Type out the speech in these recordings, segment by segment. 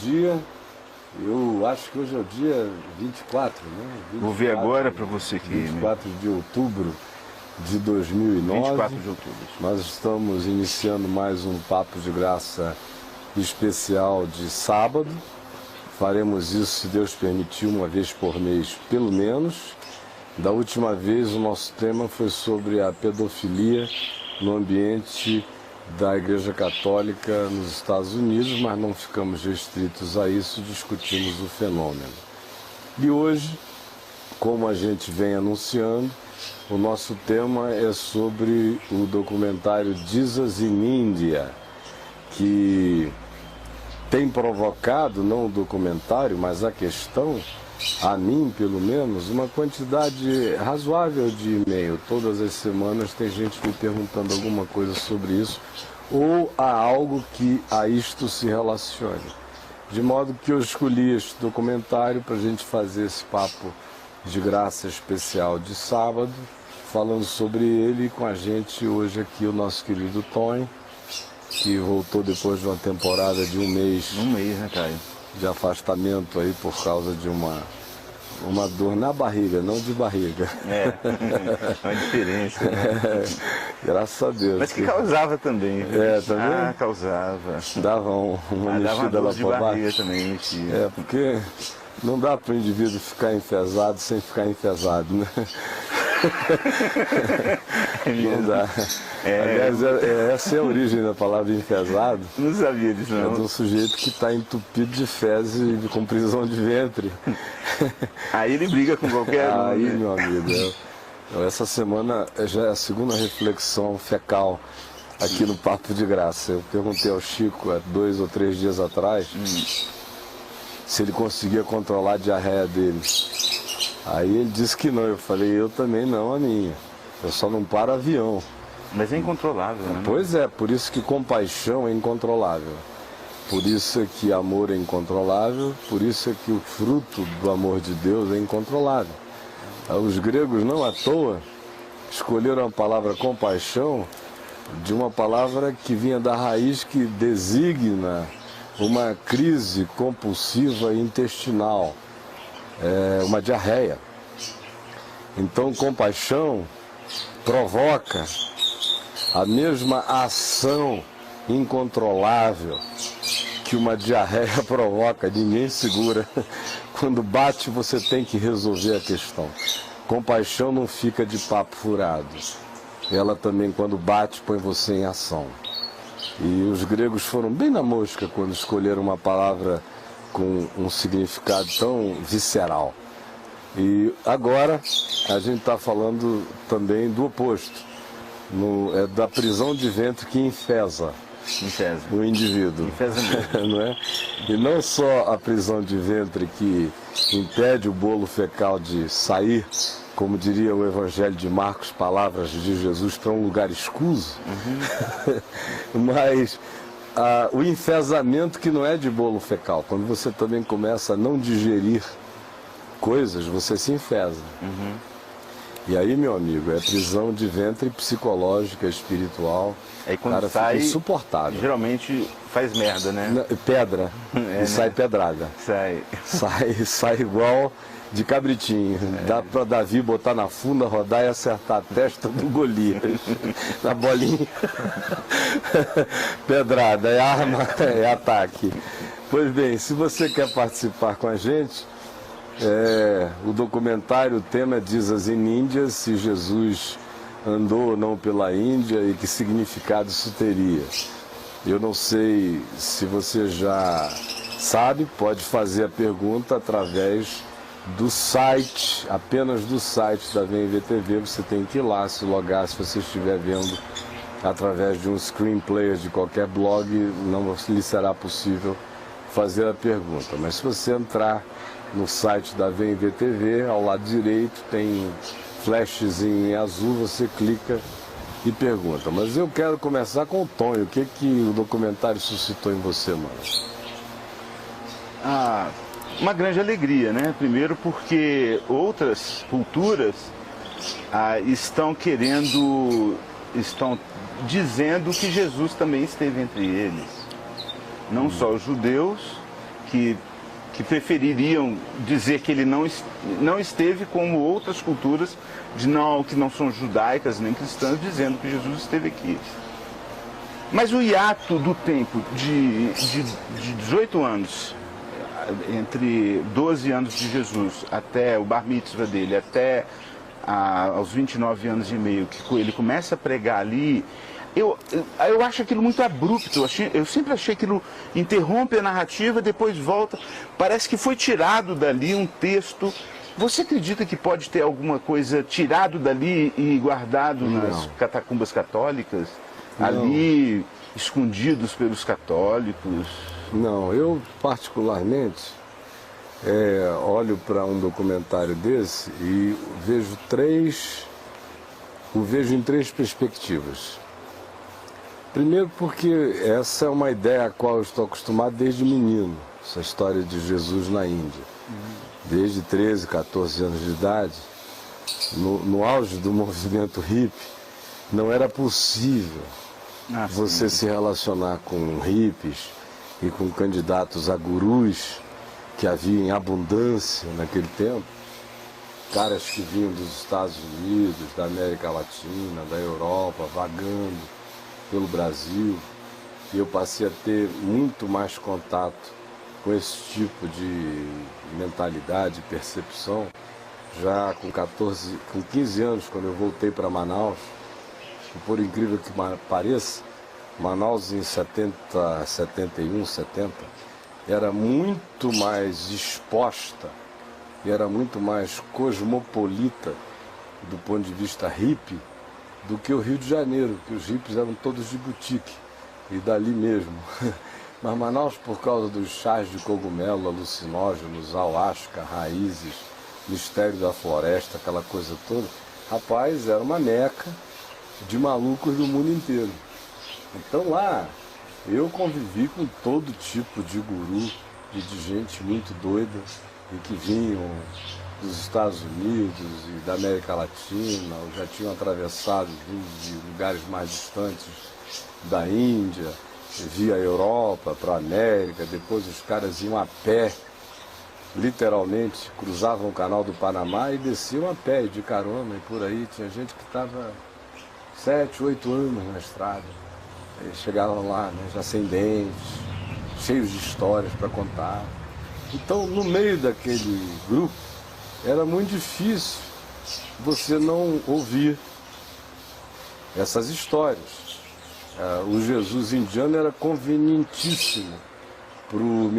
dia. Eu acho que hoje é o dia 24, né? 24, vou ver agora para você aqui. 24 de outubro de 2009. 24 de outubro. Nós estamos iniciando mais um Papo de Graça especial de sábado. Faremos isso, se Deus permitir, uma vez por mês, pelo menos. Da última vez, o nosso tema foi sobre a pedofilia no ambiente da Igreja Católica nos Estados Unidos, mas não ficamos restritos a isso, discutimos o fenômeno. E hoje, como a gente vem anunciando, o nosso tema é sobre o documentário Jesus in India, que tem provocado, não o documentário, mas a questão, a mim pelo menos, uma quantidade razoável de e-mail. Todas as semanas tem gente me perguntando alguma coisa sobre isso, ou há algo que a isto se relacione. De modo que eu escolhi este documentário para a gente fazer esse papo de graça especial de sábado, falando sobre ele, e com a gente hoje aqui o nosso querido Tony, que voltou depois de uma temporada de um mês. Um mês, né, Caio? De afastamento aí por causa de uma dor na barriga, não de barriga. É, uma diferença, né? Graças a Deus. Mas que causava também. É, também? Ah, causava. Dava uma mexida lá de para barriga baixo. também, mexia. É, porque não dá para o indivíduo ficar enfesado sem ficar enfesado, né? Não dá. Aliás, essa é a origem da palavra enfesado. Não sabia disso, não. É de um sujeito que está entupido de fezes e com prisão de ventre. Aí ele briga com qualquer um. Aí, né? meu amigo, essa semana já é a segunda reflexão fecal aqui no Papo de Graça. Eu perguntei ao Chico há 2 ou 3 dias atrás se ele conseguia controlar a diarreia dele. Aí ele disse que não. Eu falei, eu também não, a minha. Eu só não paro avião. Mas é incontrolável, né? Pois é, por isso que compaixão é incontrolável. Por isso é que amor é incontrolável. Por isso é que o fruto do amor de Deus é incontrolável. Os gregos, não à toa, escolheram a palavra compaixão de uma palavra que vinha da raiz que designa uma crise compulsiva intestinal. Uma diarreia. Então, compaixão provoca a mesma ação incontrolável que uma diarreia provoca. Ninguém segura. Quando bate, você tem que resolver a questão. Compaixão não fica de papo furado. Ela também, quando bate, põe você em ação. E os gregos foram bem na mosca quando escolheram uma palavra com um significado tão visceral. E agora a gente está falando também do oposto, da prisão de ventre que enfesa o indivíduo. Enfesa mesmo. Não é? E não só a prisão de ventre que impede o bolo fecal de sair, como diria o Evangelho de Marcos, palavras de Jesus, para um lugar escuso, mas o enfesamento que não é de bolo fecal. Quando você também começa a não digerir coisas, você se enfesa. E aí, meu amigo, é prisão de ventre psicológica, espiritual. Aí quando cara, sai, fica insuportável. Geralmente faz merda, né? Pedra. É, e sai né? pedrada. Sai igual de cabritinho. Dá para Davi botar na funda, rodar e acertar a testa do Golias. Na bolinha. Pedrada, é arma, é ataque. Pois bem, se você quer participar com a gente, o documentário, o tema é Jesus in India, se Jesus andou ou não pela Índia e que significado isso teria. Eu não sei se você já sabe, pode fazer a pergunta através do site, apenas do site da VMVTV. Você tem que ir lá, se logar, se você estiver vendo através de um screen player de qualquer blog, não lhe será possível fazer a pergunta. Mas se você entrar no site da VMVTV, ao lado direito tem flashes em azul, você clica e pergunta. Mas eu quero começar com o Tonho. O que o documentário suscitou em você, mano? Uma grande alegria, né? Primeiro porque outras culturas estão dizendo que Jesus também esteve entre eles. Não só os judeus, que prefeririam dizer que ele não esteve, como outras culturas que não são judaicas nem cristãs, dizendo que Jesus esteve aqui. Mas o hiato do tempo de 18 anos, entre 12 anos de Jesus até o bar mitzvah dele, até aos 29 anos e meio, que ele começa a pregar ali, eu acho aquilo muito abrupto. Eu sempre achei que aquilo interrompe a narrativa, depois volta. Parece que foi tirado dali um texto. Você acredita que pode ter alguma coisa tirado dali e guardado nas catacumbas católicas? Não. Ali, escondidos pelos católicos? Não, eu particularmente olho para um documentário desse e o vejo em três perspectivas. Primeiro porque essa é uma ideia a qual eu estou acostumado desde menino, essa história de Jesus na Índia. Desde 13, 14 anos de idade, no auge do movimento hippie, não era possível você se relacionar com hippies e com candidatos a gurus que havia em abundância naquele tempo. Caras que vinham dos Estados Unidos, da América Latina, da Europa, vagando pelo Brasil, e eu passei a ter muito mais contato com esse tipo de mentalidade, percepção, já com 15 anos, quando eu voltei para Manaus. E por incrível que pareça, Manaus em 70, 71, 70, era muito mais exposta e era muito mais cosmopolita do ponto de vista hippie do que o Rio de Janeiro, que os hippies eram todos de boutique e dali mesmo. Mas Manaus, por causa dos chás de cogumelo, alucinógenos, ayahuasca, raízes, mistério da floresta, aquela coisa toda, rapaz, era uma meca de malucos do mundo inteiro. Então lá eu convivi com todo tipo de guru e de gente muito doida e que vinham dos Estados Unidos e da América Latina, ou já tinham atravessado de lugares mais distantes da Índia, via Europa para a América. Depois os caras iam a pé, literalmente, cruzavam o canal do Panamá e desciam a pé de carona, e por aí tinha gente que estava 7, 8 anos na estrada. Eles chegavam lá, né, já sem dentes, cheios de histórias para contar. Então, no meio daquele grupo, era muito difícil você não ouvir essas histórias. O Jesus indiano era convenientíssimo para o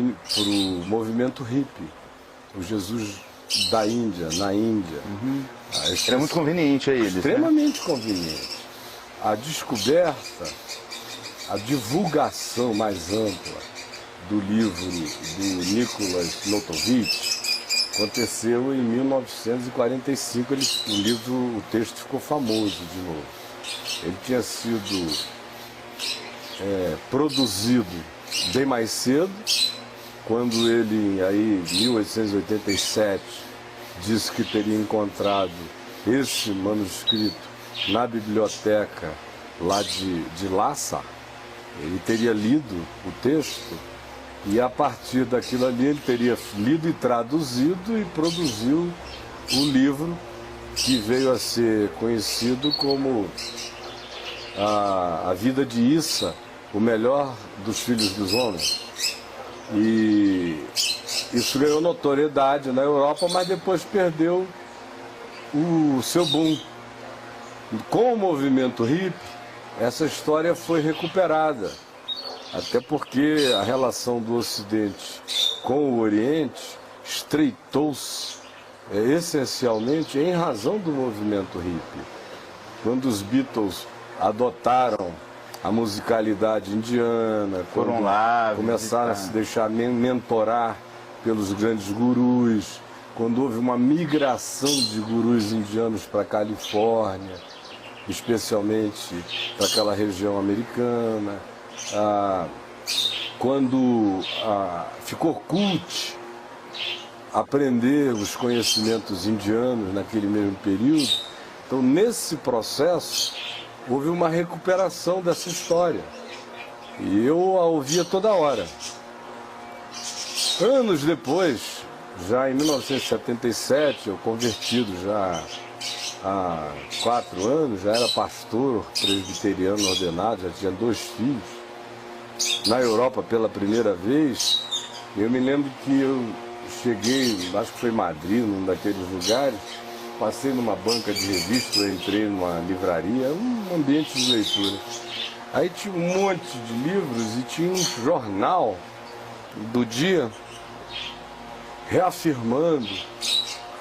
movimento hippie. O Jesus da Índia, na Índia. Era muito conveniente a eles. Extremamente conveniente. A descoberta, a divulgação mais ampla do livro do Nicholas Notovitch aconteceu em 1945. O texto ficou famoso de novo. Ele tinha sido produzido bem mais cedo, quando ele, aí, em 1887, disse que teria encontrado esse manuscrito na biblioteca lá de Lhasa. Ele teria lido o texto e, a partir daquilo ali, ele teria lido e traduzido e produziu o livro que veio a ser conhecido como A Vida de Issa, o melhor dos filhos dos homens. E isso ganhou notoriedade na Europa, mas depois perdeu o seu boom. Com o movimento hippie, essa história foi recuperada, até porque a relação do Ocidente com o Oriente estreitou-se essencialmente em razão do movimento hippie. Quando os Beatles adotaram a musicalidade indiana, foram lá, começaram a se deixar mentorar pelos grandes gurus, quando houve uma migração de gurus indianos para a Califórnia, especialmente para aquela região americana, quando ficou cult aprender os conhecimentos indianos naquele mesmo período. Então, nesse processo, houve uma recuperação dessa história. E eu a ouvia toda hora. Anos depois, já em 1977, eu convertido já há 4 anos, já era pastor presbiteriano ordenado, já tinha 2 filhos. Na Europa pela primeira vez, eu me lembro que eu cheguei, acho que foi em Madrid, num daqueles lugares, passei numa banca de revista, eu entrei numa livraria, um ambiente de leitura. Aí tinha um monte de livros e tinha um jornal do dia reafirmando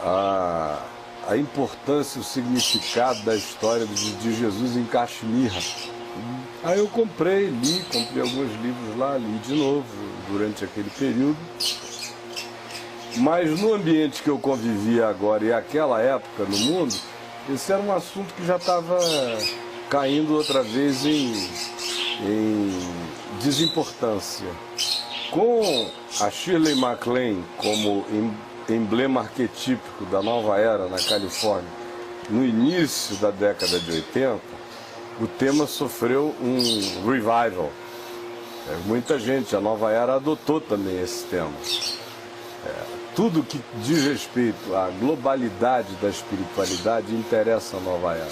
a importância, o significado da história de Jesus em Caxemira. Aí eu comprei alguns livros lá, li de novo durante aquele período. Mas no ambiente que eu convivia agora e aquela época no mundo, esse era um assunto que já estava caindo outra vez em desimportância. Com a Shirley MacLaine como emblema arquetípico da nova era na Califórnia, no início da década de 80, o tema sofreu um revival. Muita gente, a nova era adotou também esse tema. Tudo que diz respeito à globalidade da espiritualidade interessa a nova era.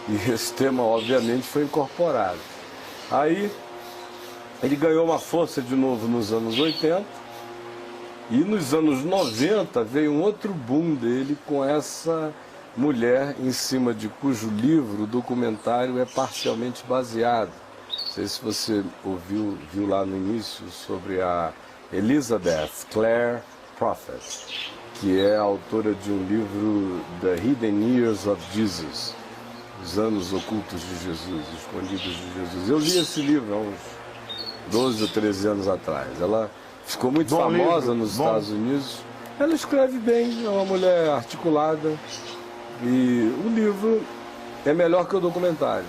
E esse tema, obviamente, foi incorporado. Aí, ele ganhou uma força de novo nos anos 80, e nos anos 90 veio um outro boom dele com essa mulher em cima de cujo livro, o documentário, é parcialmente baseado. Não sei se você viu lá no início sobre a Elizabeth Clare Prophet, que é autora de um livro The Hidden Years of Jesus, Os Anos Ocultos de Jesus, Escondidos de Jesus. Eu li esse livro há uns 12 ou 13 anos atrás. Ela ficou muito famosa nos Estados Unidos. Ela escreve bem, é uma mulher articulada, e o livro é melhor que o documentário.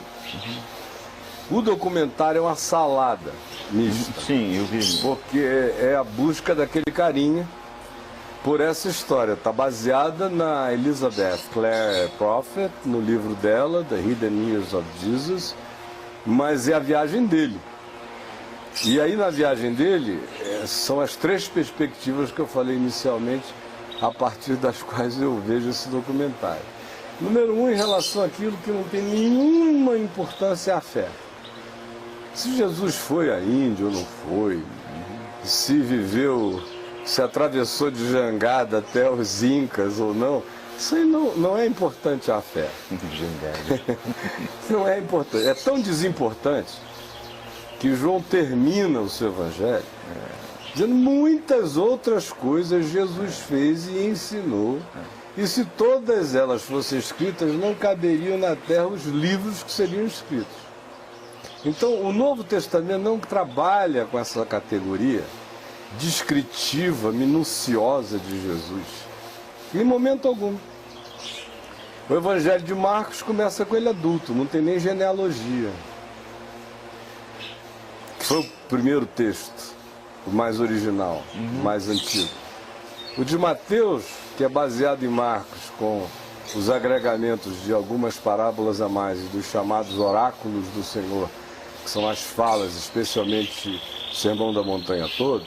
O documentário é uma salada mista. Sim, eu vi. Porque é a busca daquele carinha por essa história. Está baseada na Elizabeth Clare Prophet, no livro dela, The Hidden Years of Jesus, mas é a viagem dele. E aí na viagem dele, são as 3 perspectivas que eu falei inicialmente, a partir das quais eu vejo esse documentário. Número 1, em relação àquilo que não tem nenhuma importância, é a fé. Se Jesus foi à Índia ou não foi, se viveu, se atravessou de jangada até os Incas ou não, isso aí não é importante a fé. Não é importante. É tão desimportante que João termina o seu evangelho dizendo muitas outras coisas Jesus fez e ensinou. E se todas elas fossem escritas, não caberiam na terra os livros que seriam escritos. Então, o Novo Testamento não trabalha com essa categoria descritiva, minuciosa de Jesus, em momento algum. O Evangelho de Marcos começa com ele adulto, não tem nem genealogia. Que foi o primeiro texto, o mais original, o mais antigo. O de Mateus, que é baseado em Marcos, com os agregamentos de algumas parábolas a mais e dos chamados oráculos do Senhor, que são as falas, especialmente o Sermão da Montanha todo,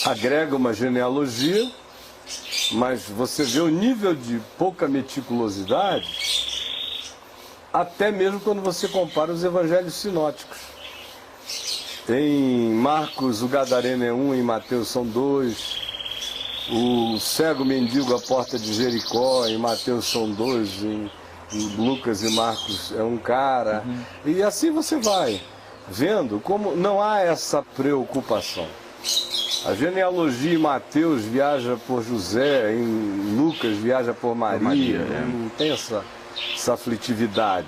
agrega uma genealogia, mas você vê o nível de pouca meticulosidade, até mesmo quando você compara os evangelhos sinóticos. Em Marcos, o gadareno é 1, em Mateus são 2. O cego mendigo à porta de Jericó, em Mateus são 2. Em Lucas e Marcos é um cara. E assim você vai vendo como não há essa preocupação. A genealogia em Mateus viaja por José, em Lucas viaja por Maria. Não tem essa aflitividade.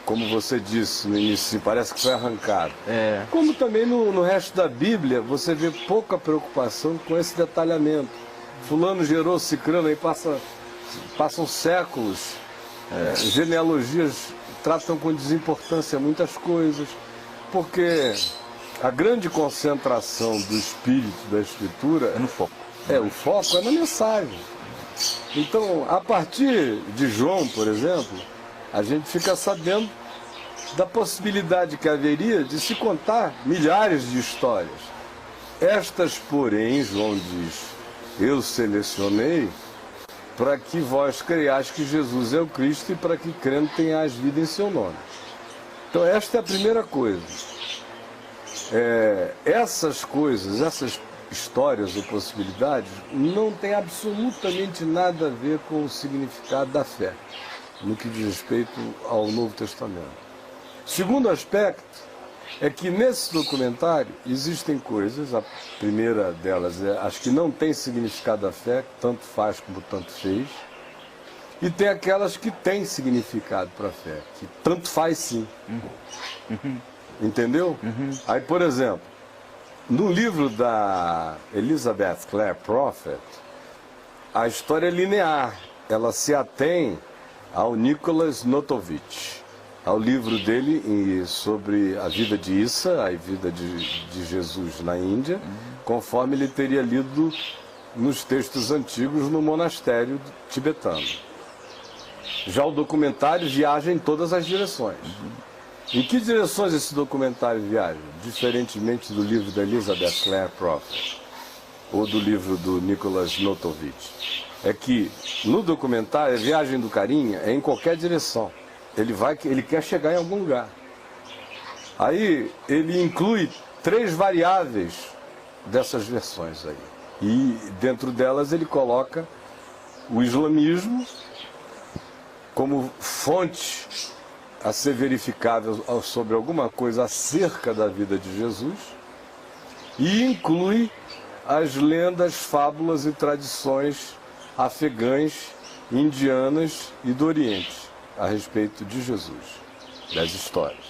Como você disse no início, parece que foi arrancado. Como também no resto da Bíblia, você vê pouca preocupação com esse detalhamento. Fulano gerou cicrano, aí passam séculos. Genealogias tratam com desimportância muitas coisas, porque a grande concentração do espírito da Escritura é no foco. O foco é na mensagem. Então, a partir de João, por exemplo, a gente fica sabendo da possibilidade que haveria de se contar milhares de histórias. Estas, porém, João diz, eu selecionei para que vós creiais que Jesus é o Cristo e para que crendo tenhais vida em seu nome. Então esta é a primeira coisa. Essas coisas, essas histórias ou possibilidades não têm absolutamente nada a ver com o significado da fé, no que diz respeito ao Novo Testamento. Segundo aspecto é que nesse documentário existem coisas, a primeira delas é as que não têm significado da fé, tanto faz como tanto fez, e tem aquelas que têm significado para a fé, que tanto faz sim. Entendeu? Aí, por exemplo, no livro da Elizabeth Clare Prophet, a história é linear, ela se atém ao Nicholas Notovitch, ao livro dele sobre a vida de Issa, a vida de Jesus na Índia, conforme ele teria lido nos textos antigos no monastério tibetano. Já o documentário viaja em todas as direções. Em que direções esse documentário viaja? Diferentemente do livro da Elizabeth Clare Prophet ou do livro do Nicholas Notovitch. É que no documentário a viagem do carinha é em qualquer direção. Ele quer chegar em algum lugar. Aí ele inclui 3 variáveis dessas versões aí. E dentro delas ele coloca o islamismo como fonte a ser verificável sobre alguma coisa acerca da vida de Jesus e inclui as lendas, fábulas e tradições afegãs, indianas e do Oriente a respeito de Jesus, das histórias.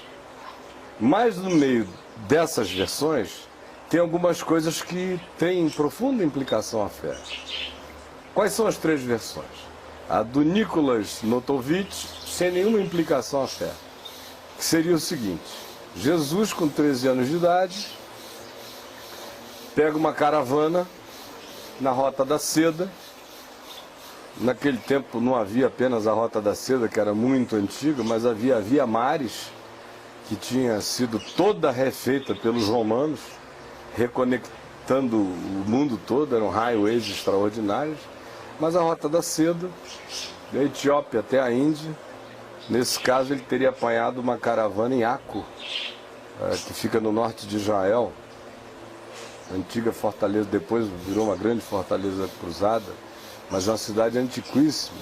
Mas no meio dessas versões tem algumas coisas que têm profunda implicação à fé. Quais são as 3 versões? A do Nicholas Notovitch, sem nenhuma implicação à fé, que seria o seguinte: Jesus, com 13 anos de idade, pega uma caravana na Rota da Seda. Naquele tempo não havia apenas a Rota da Seda, que era muito antiga, mas havia a Via Maris, que tinha sido toda refeita pelos romanos, reconectando o mundo todo, eram highways extraordinários. Mas a Rota da Seda, da Etiópia até a Índia, nesse caso ele teria apanhado uma caravana em Aco, que fica no norte de Israel, antiga fortaleza, depois virou uma grande fortaleza cruzada, mas é uma cidade antiquíssima,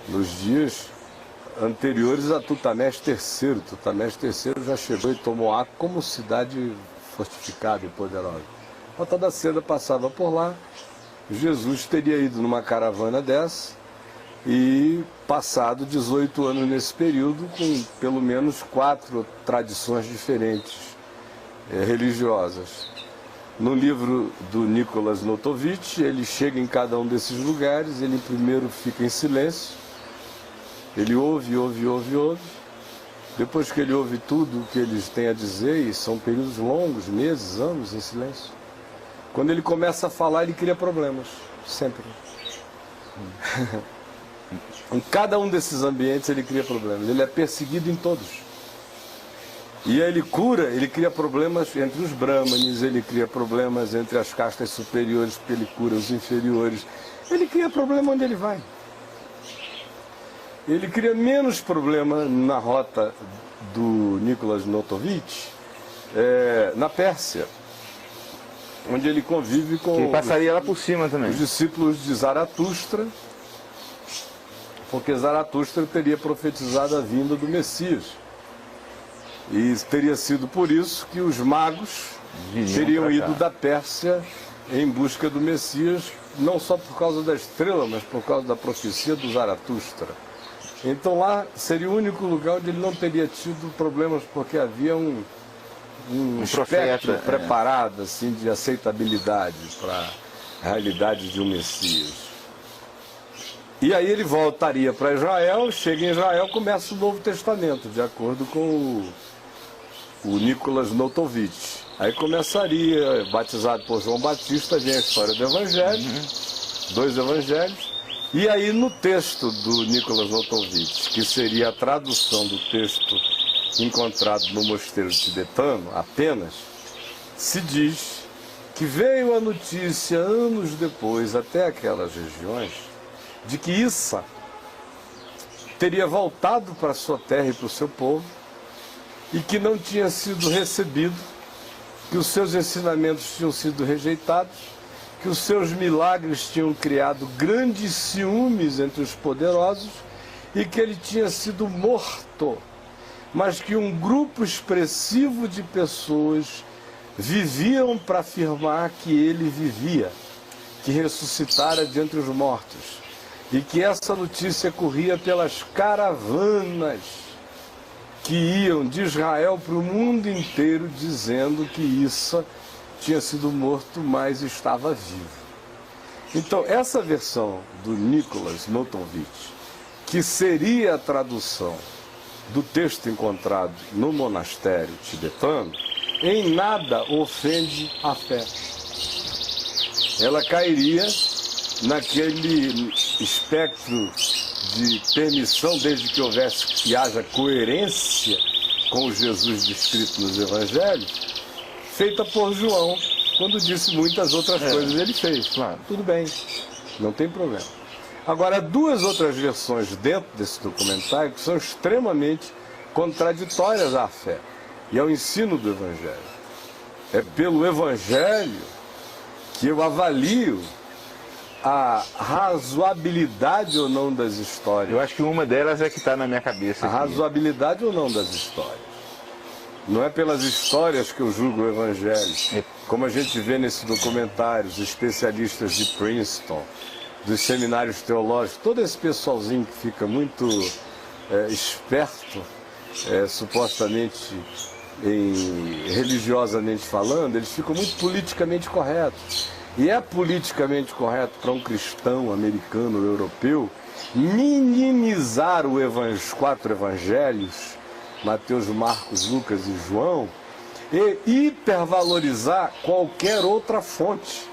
nos dias anteriores a Tutamés III. Tutamés III já chegou e tomou Aco como cidade fortificada e poderosa. A Rota da Seda passava por lá. Jesus teria ido numa caravana dessa e passado 18 anos nesse período com pelo menos 4 tradições diferentes religiosas. No livro do Nicholas Notovitch, ele chega em cada um desses lugares, ele primeiro fica em silêncio, ele ouve. Depois que ele ouve tudo o que eles têm a dizer, e são períodos longos, meses, anos em silêncio, quando ele começa a falar, ele cria problemas, sempre. Em cada um desses ambientes ele cria problemas, ele é perseguido em todos. E aí ele cria problemas entre os brahmanes, ele cria problemas entre as castas superiores, porque ele cura os inferiores. Ele cria problema onde ele vai. Ele cria menos problema na rota do Nicholas Notovitch, na Pérsia, onde ele convive com ele passaria lá por cima também. Os discípulos de Zaratustra, porque Zaratustra teria profetizado a vinda do Messias. E teria sido por isso que os magos teriam ido da Pérsia em busca do Messias, não só por causa da estrela, mas por causa da profecia do Zaratustra. Então lá seria o único lugar onde ele não teria tido problemas, porque havia um espectro preparado assim, de aceitabilidade para a realidade de um Messias. E aí ele voltaria para Israel, chega em Israel, começa o Novo Testamento, de acordo com o Nicholas Notovitch. Aí começaria, batizado por João Batista, vem a história do Evangelho, 2 Evangelhos, e aí no texto do Nicholas Notovitch, que seria a tradução do texto encontrado no mosteiro tibetano apenas, se diz que veio a notícia anos depois, até aquelas regiões, de que Issa teria voltado para a sua terra e para o seu povo e que não tinha sido recebido, que os seus ensinamentos tinham sido rejeitados, que os seus milagres tinham criado grandes ciúmes entre os poderosos e que ele tinha sido morto, mas que um grupo expressivo de pessoas viviam para afirmar que ele vivia, que ressuscitara de entre os mortos, e que essa notícia corria pelas caravanas que iam de Israel para o mundo inteiro, dizendo que Issa tinha sido morto, mas estava vivo. Então, essa versão do Nicholas Notonvitch, que seria a tradução do texto encontrado no monastério tibetano, em nada ofende a fé. Ela cairia naquele espectro de permissão, desde que houvesse e haja coerência com o Jesus descrito nos evangelhos, feita por João, quando disse muitas outras coisas ele fez. Claro, tudo bem, não tem problema. Agora, duas outras versões dentro desse documentário que são extremamente contraditórias à fé e ao ensino do Evangelho. É pelo Evangelho que eu avalio a razoabilidade ou não das histórias. Eu acho que uma delas é que está na minha cabeça. A razoabilidade ou não das histórias. Não é pelas histórias que eu julgo o Evangelho. Como a gente vê nesse documentário, os especialistas de Princeton, dos seminários teológicos, todo esse pessoalzinho que fica muito esperto, supostamente religiosamente falando, eles ficam muito politicamente corretos. E é politicamente correto para um cristão americano ou europeu minimizar os 4 evangelhos, Mateus, Marcos, Lucas e João, e hipervalorizar qualquer outra fonte,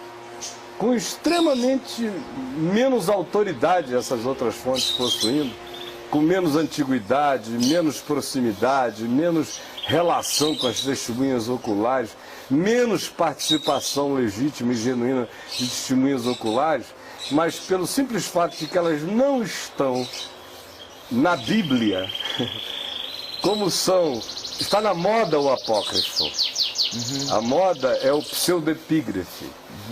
com extremamente menos autoridade essas outras fontes possuindo, com menos antiguidade, menos proximidade, menos relação com as testemunhas oculares, menos participação legítima e genuína de testemunhas oculares, mas pelo simples fato de que elas não estão na Bíblia, como está na moda o apócrifo. A moda é o pseudepígrafe.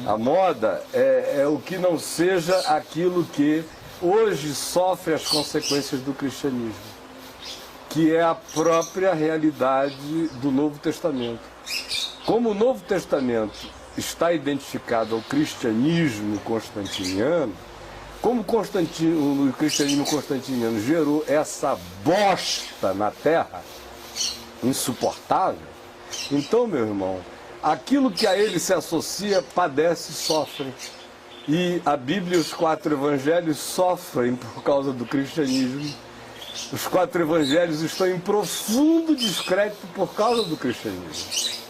A moda é o que não seja aquilo que hoje sofre as consequências do cristianismo, que é a própria realidade do Novo Testamento. Como o Novo Testamento está identificado ao cristianismo constantiniano, como o cristianismo constantiniano gerou essa bosta na terra, insuportável, então, meu irmão, aquilo que a ele se associa padece e sofre. E a Bíblia e os 4 evangelhos sofrem por causa do cristianismo. Os 4 evangelhos estão em profundo descrédito por causa do cristianismo.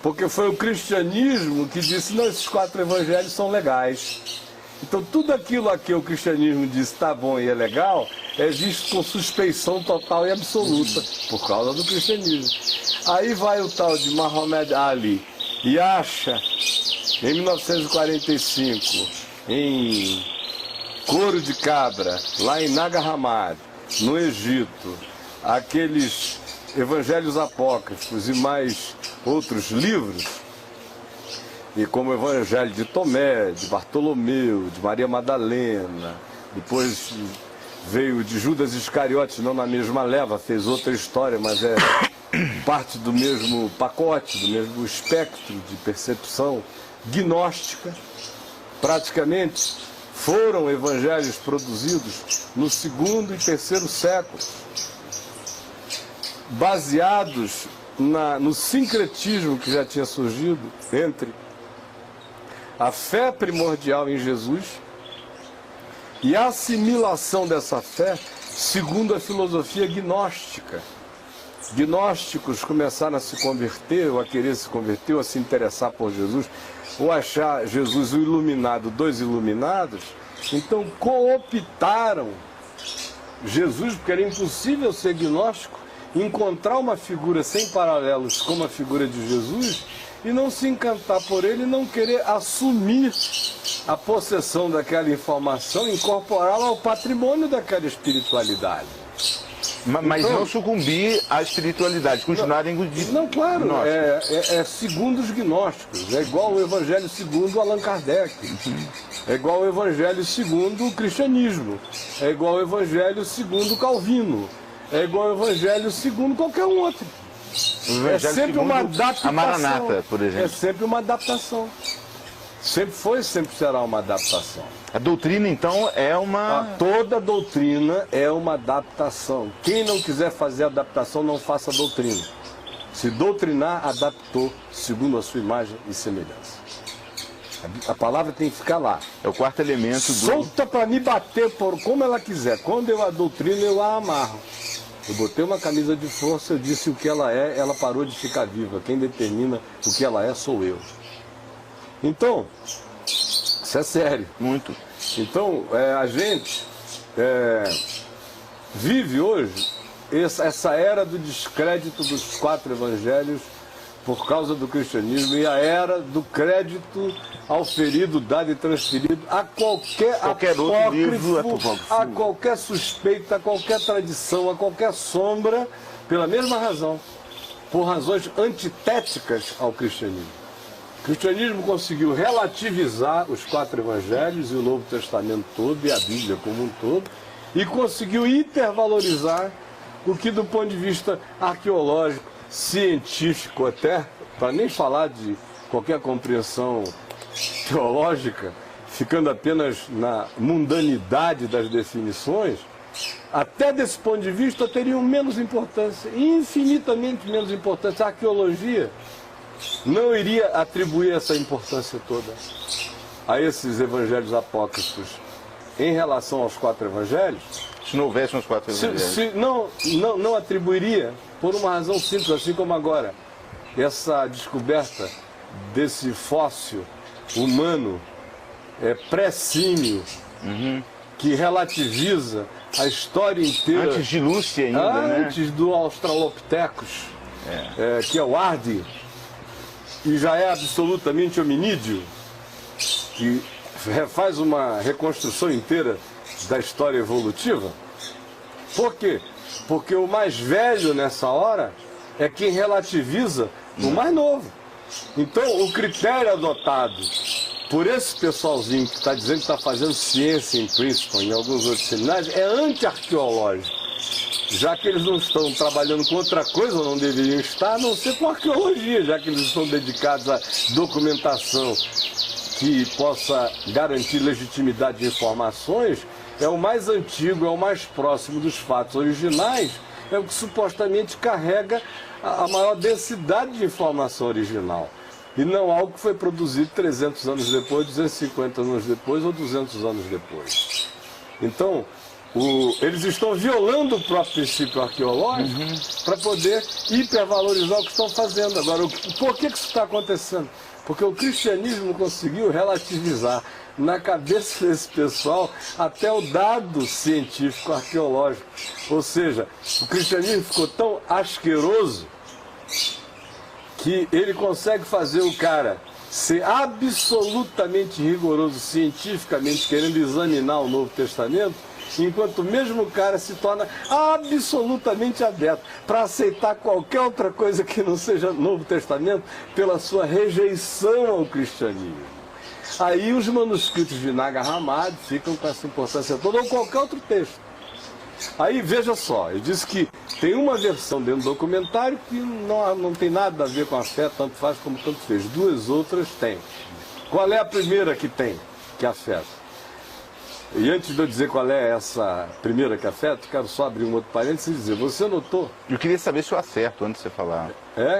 Porque foi o cristianismo que disse, não, esses 4 evangelhos são legais. Então tudo aquilo a que o cristianismo disse está bom e é legal, é visto com suspeição total e absoluta, por causa do cristianismo. Aí vai o tal de Muhammad Ali e acha, em 1945, em Couro de Cabra, lá em Nag Hammadi, no Egito, aqueles evangelhos apócrifos e mais outros livros, e como o Evangelho de Tomé, de Bartolomeu, de Maria Madalena, depois veio de Judas Iscariotes, não na mesma leva, fez outra história, mas é parte do mesmo pacote, do mesmo espectro de percepção gnóstica. Praticamente foram evangelhos produzidos no 2º e 3º séculos, baseados no sincretismo que já tinha surgido entre a fé primordial em Jesus e a assimilação dessa fé segundo a filosofia gnóstica. Gnósticos começaram a se converter, ou a querer se converter, ou a se interessar por Jesus, ou achar Jesus o iluminado dos iluminados, então cooptaram Jesus, porque era impossível ser gnóstico encontrar uma figura sem paralelos como a figura de Jesus e não se encantar por ele e não querer assumir a possessão daquela informação, incorporá-la ao patrimônio daquela espiritualidade. Mas então, não sucumbir à espiritualidade, continuarem... Não, claro, é segundo os gnósticos, é igual o Evangelho segundo Allan Kardec, é igual o Evangelho segundo o cristianismo, é igual o Evangelho segundo Calvino, é igual o Evangelho segundo qualquer um outro. É sempre uma adaptação. A Maranata, por exemplo. É sempre uma adaptação. Sempre foi, sempre será uma adaptação. A doutrina, então, é uma... Toda doutrina é uma adaptação. Quem não quiser fazer adaptação, não faça doutrina. Se doutrinar, adaptou segundo a sua imagem e semelhança. A palavra tem que ficar lá. É o quarto elemento do... Solta para me bater por como ela quiser. Quando eu a doutrino, eu a amarro. Eu botei uma camisa de força, eu disse o que ela é, ela parou de ficar viva. Quem determina o que ela é, sou eu. Então, isso é sério. Muito. Então, a gente vive hoje essa era do descrédito dos 4 evangelhos por causa do cristianismo e a era do crédito auferido, dado e transferido a qualquer apócrifo, a qualquer suspeita, a qualquer tradição, a qualquer sombra, pela mesma razão, por razões antitéticas ao cristianismo. O cristianismo conseguiu relativizar os 4 evangelhos e o Novo Testamento todo e a Bíblia como um todo e conseguiu hipervalorizar o que do ponto de vista arqueológico, científico até, para nem falar de qualquer compreensão teológica, ficando apenas na mundanidade das definições, até desse ponto de vista teriam menos importância, infinitamente menos importância. A arqueologia não iria atribuir essa importância toda a esses evangelhos apócrifos em relação aos 4 evangelhos. Se não houvessem os 4 evangelhos. Não atribuiria, por uma razão simples, assim como agora, essa descoberta desse fóssil humano pré-símio, que relativiza a história inteira. Antes de Lúcia ainda, antes do Australopithecus, que é o Ardi, e já é absolutamente hominídeo, que faz uma reconstrução inteira da história evolutiva. Por quê? Porque o mais velho nessa hora é quem relativiza o mais novo. Então, o critério adotado por esse pessoalzinho que está dizendo que está fazendo ciência em Princeton e em alguns outros seminários é anti-arqueológico, já que eles não estão trabalhando com outra coisa, ou não deveriam estar, a não ser com arqueologia, já que eles estão dedicados à documentação que possa garantir legitimidade de informações. É o mais antigo, é o mais próximo dos fatos originais, é o que supostamente carrega a maior densidade de informação original. E não algo que foi produzido 300 anos depois, 250 anos depois ou 200 anos depois. Então, eles estão violando o próprio princípio arqueológico para poder hipervalorizar o que estão fazendo. Agora, por que isso está acontecendo? Porque o cristianismo conseguiu relativizar na cabeça desse pessoal até o dado científico arqueológico. Ou seja, o cristianismo ficou tão asqueroso que ele consegue fazer o cara ser absolutamente rigoroso cientificamente, querendo examinar o Novo Testamento, enquanto o mesmo cara se torna absolutamente aberto para aceitar qualquer outra coisa que não seja Novo Testamento pela sua rejeição ao cristianismo. Aí os manuscritos de Nag Hammadi ficam com essa importância toda, ou qualquer outro texto. Aí, veja só, eu disse que tem uma versão dentro do documentário que não tem nada a ver com a fé, tanto faz como tanto fez. 2 outras tem. Qual é a primeira que tem, que afeta? E antes de eu dizer qual é essa primeira que afeta, quero só abrir um outro parênteses e dizer, você notou? Eu queria saber se eu acerto antes de você falar.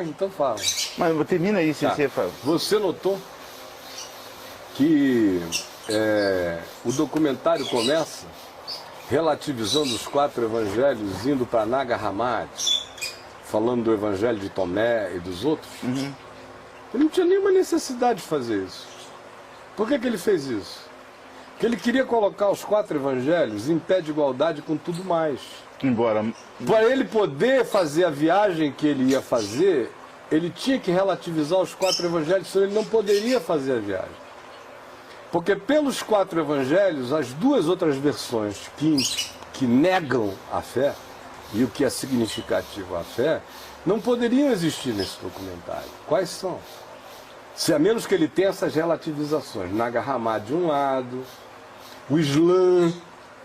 Então fala. Mas termina aí, se você fala. Você notou que o documentário começa relativizando os 4 evangelhos, indo para Nag Hammadi, falando do evangelho de Tomé e dos outros? Ele não tinha nenhuma necessidade de fazer isso. Por que ele fez isso? que ele queria colocar os 4 evangelhos em pé de igualdade com tudo mais. Embora... Para ele poder fazer a viagem que ele ia fazer, ele tinha que relativizar os 4 evangelhos, senão ele não poderia fazer a viagem. Porque pelos 4 evangelhos, as 2 outras versões que negam a fé, e o que é significativo a fé, não poderiam existir nesse documentário. Quais são? Se a menos que ele tenha essas relativizações. Nag Hammadi de um lado, o Islã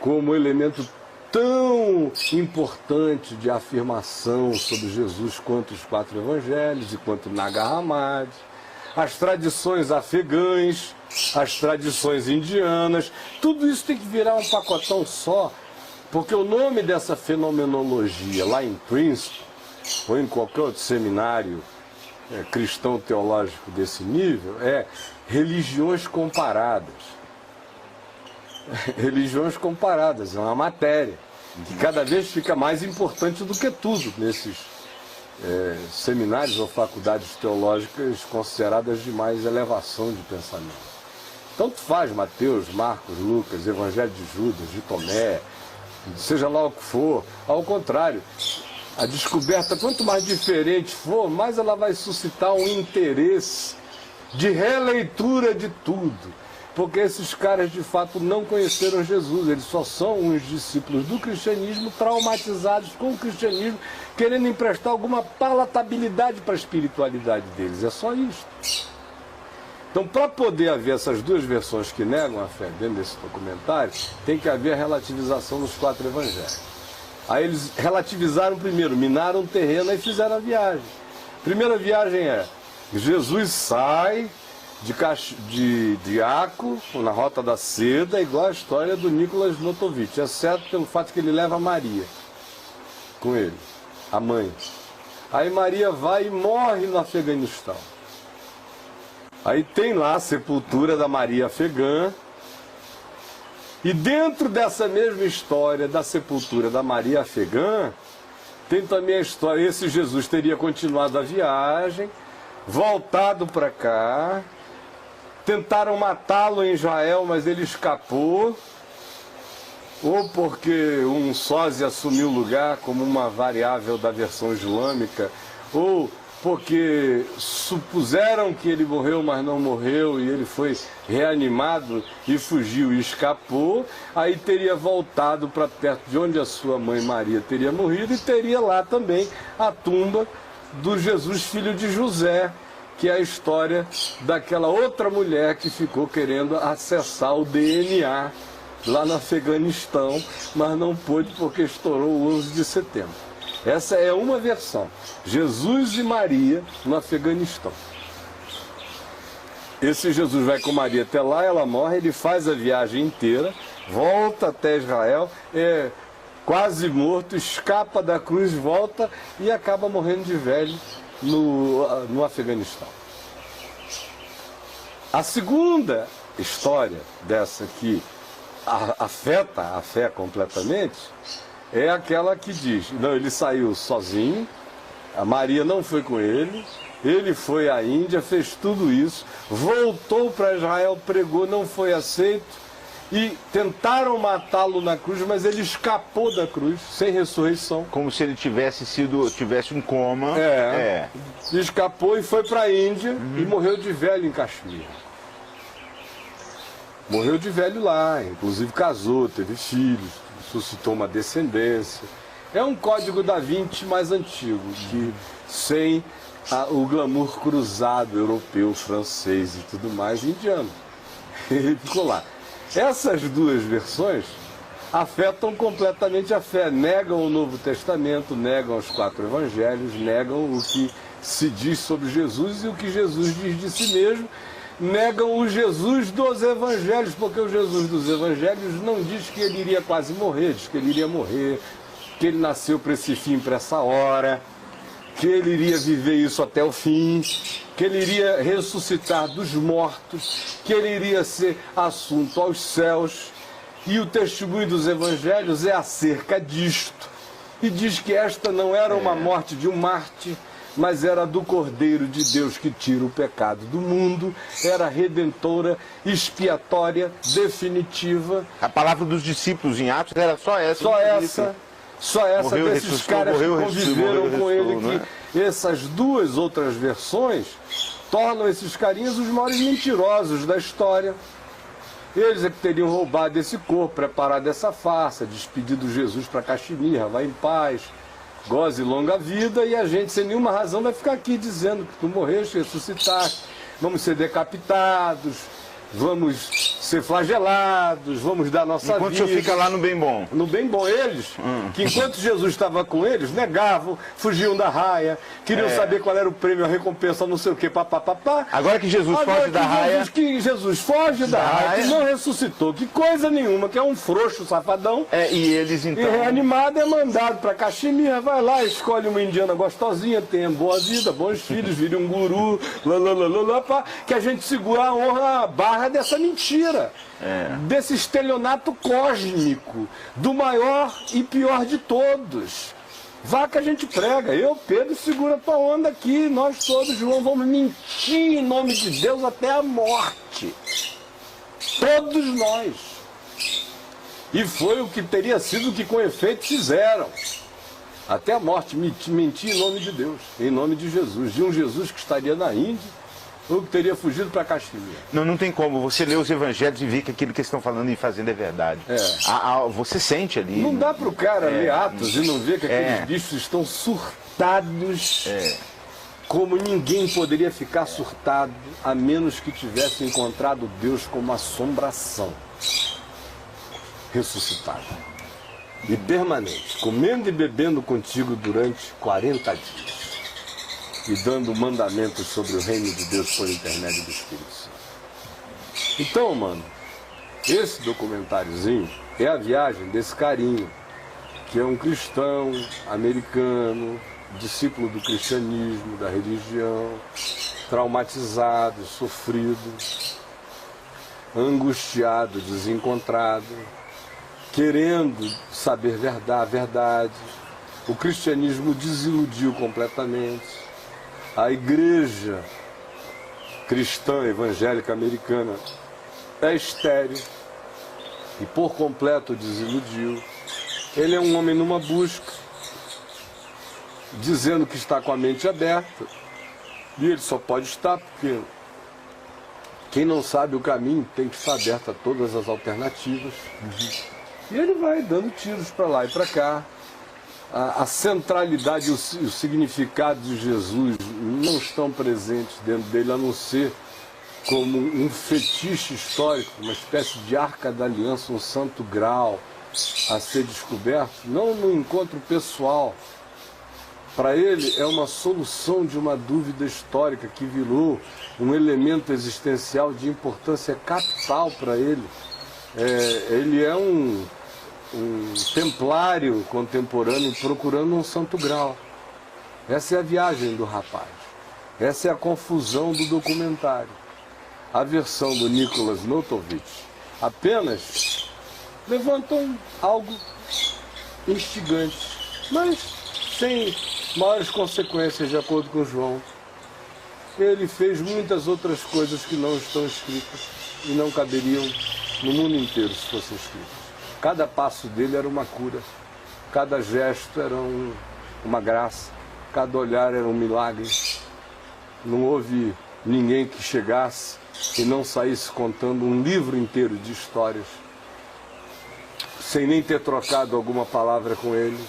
como elemento tão importante de afirmação sobre Jesus quanto os 4 evangelhos e quanto Nag Hammadi, as tradições afegãs, as tradições indianas, tudo isso tem que virar um pacotão só, porque o nome dessa fenomenologia lá em Princeton, ou em qualquer outro seminário cristão teológico desse nível, é religiões comparadas. Religiões comparadas, é uma matéria que cada vez fica mais importante do que tudo nesses seminários ou faculdades teológicas consideradas de mais elevação de pensamento. Tanto faz Mateus, Marcos, Lucas, Evangelho de Judas, de Tomé, seja lá o que for. Ao contrário, a descoberta, quanto mais diferente for, mais ela vai suscitar um interesse de releitura de tudo. Porque esses caras, de fato, não conheceram Jesus. Eles só são uns discípulos do cristianismo traumatizados com o cristianismo, querendo emprestar alguma palatabilidade para a espiritualidade deles. É só isso. Então, para poder haver essas 2 versões que negam a fé dentro desse documentário, tem que haver a relativização dos 4 evangelhos. Aí eles relativizaram primeiro, minaram um terreno e fizeram a viagem. Primeira viagem é: Jesus sai de Acre, na Rota da Seda, igual a história do Nicolas Notovitch, exceto pelo fato que ele leva Maria com ele, a mãe. Aí Maria vai e morre no Afeganistão. Aí tem lá a sepultura da Maria afegã, e dentro dessa mesma história da sepultura da Maria afegã, tem também a história, esse Jesus teria continuado a viagem, voltado para cá, tentaram matá-lo em Israel, mas ele escapou, ou porque um sósia assumiu o lugar como uma variável da versão islâmica, ou porque supuseram que ele morreu, mas não morreu, e ele foi reanimado e fugiu e escapou. Aí teria voltado para perto de onde a sua mãe Maria teria morrido, e teria lá também a tumba do Jesus, filho de José, que é a história daquela outra mulher que ficou querendo acessar o DNA lá no Afeganistão, mas não pôde porque estourou o 11 de setembro. Essa é uma versão. Jesus e Maria no Afeganistão. Esse Jesus vai com Maria até lá, ela morre, ele faz a viagem inteira, volta até Israel, é quase morto, escapa da cruz, volta e acaba morrendo de velho no Afeganistão. A segunda história dessa que afeta a fé completamente é aquela que diz: não, ele saiu sozinho, a Maria não foi com ele, ele foi à Índia, fez tudo isso, voltou para Israel, pregou, não foi aceito, e tentaram matá-lo na cruz, mas ele escapou da cruz, sem ressurreição. Como se ele tivesse um coma. Escapou e foi para a Índia e morreu de velho em Caxemira. Morreu de velho lá, inclusive casou, teve filhos, suscitou uma descendência. É um código da Vinci mais antigo, que sem o glamour cruzado europeu, francês e tudo mais, indiano. Ele ficou lá. Essas 2 versões afetam completamente a fé, negam o Novo Testamento, negam os 4 evangelhos, negam o que se diz sobre Jesus e o que Jesus diz de si mesmo, negam o Jesus dos evangelhos, porque o Jesus dos evangelhos não diz que ele iria quase morrer, diz que ele iria morrer, que ele nasceu para esse fim, para essa hora, que ele iria viver isso até o fim, que ele iria ressuscitar dos mortos, que ele iria ser assunto aos céus. E o testemunho dos evangelhos é acerca disto. E diz que esta não era uma morte de um mártir, mas era do Cordeiro de Deus que tira o pecado do mundo, era redentora, expiatória, definitiva. A palavra dos discípulos em Atos era só essa. Só essa Morreu, desses ressuscitou, caras morreu, que conviveram ressuscitou, com ele, né? que essas duas outras versões tornam esses carinhas os maiores mentirosos da história. Eles é que teriam roubado esse corpo, preparado essa farsa, despedido Jesus para Caxemira, vai em paz, goze longa vida, e a gente, sem nenhuma razão, vai ficar aqui dizendo que tu morreste, ressuscitaste, vamos ser decapitados, vamos ser flagelados, vamos dar nossa vida. Enquanto o senhor fica lá no bem bom. No bem bom, eles, que enquanto Jesus estava com eles, negavam, fugiam da raia, queriam saber qual era o prêmio, a recompensa, não sei o que, papapá. Agora que Jesus foge da raia. Que Jesus foge da raia, que não ressuscitou, que coisa nenhuma, que é um frouxo safadão. E eles então. E reanimado é mandado para Caxemira, vai lá, escolhe uma indiana gostosinha, tenha boa vida, bons filhos, vire um guru, que a gente segura a honra, a barra dessa mentira. Desse estelionato cósmico, do maior e pior de todos. Vá que a gente prega. Eu, Pedro, segura a tua onda aqui. Nós todos, João, vamos mentir em nome de Deus até a morte. Todos nós. E foi o que teria sido o que com efeito fizeram. Até a morte, mentir em nome de Deus, em nome de Jesus. De um Jesus que estaria na Índia, ou que teria fugido para Caxemira. Não tem como. Você lê os evangelhos e vê que aquilo que eles estão falando e fazendo é verdade. Você sente ali. Não dá para o cara ler Atos e não ver que aqueles bichos estão surtados. Como ninguém poderia ficar surtado, a menos que tivesse encontrado Deus como assombração. Ressuscitado. E permanente, comendo e bebendo contigo durante 40 dias. E dando mandamentos sobre o reino de Deus por intermédio do Espírito Santo. Então, mano, esse documentáriozinho é a viagem desse carinha, que é um cristão americano, discípulo do cristianismo, da religião, traumatizado, sofrido, angustiado, desencontrado, querendo saber a verdade. O cristianismo o desiludiu completamente. A igreja cristã evangélica americana é estéril e por completo desiludiu. Ele é um homem numa busca, dizendo que está com a mente aberta, e ele só pode estar porque quem não sabe o caminho tem que estar aberto a todas as alternativas. E ele vai dando tiros para lá e para cá. A centralidade e o significado de Jesus não estão presentes dentro dele, a não ser como um fetiche histórico, uma espécie de arca da aliança, um santo grau a ser descoberto, não no encontro pessoal. Para ele é uma solução de uma dúvida histórica que virou um elemento existencial de importância capital para ele. Ele é um templário contemporâneo procurando um santo grau. Essa é a viagem do rapaz. Essa é a confusão do documentário. A versão do Nicholas Notovitch apenas levantam algo instigante, mas sem maiores consequências, de acordo com João. Ele fez muitas outras coisas que não estão escritas e não caberiam no mundo inteiro se fossem escritas. Cada passo dele era uma cura, cada gesto era uma graça, cada olhar era um milagre. Não houve ninguém que chegasse e não saísse contando um livro inteiro de histórias, sem nem ter trocado alguma palavra com ele.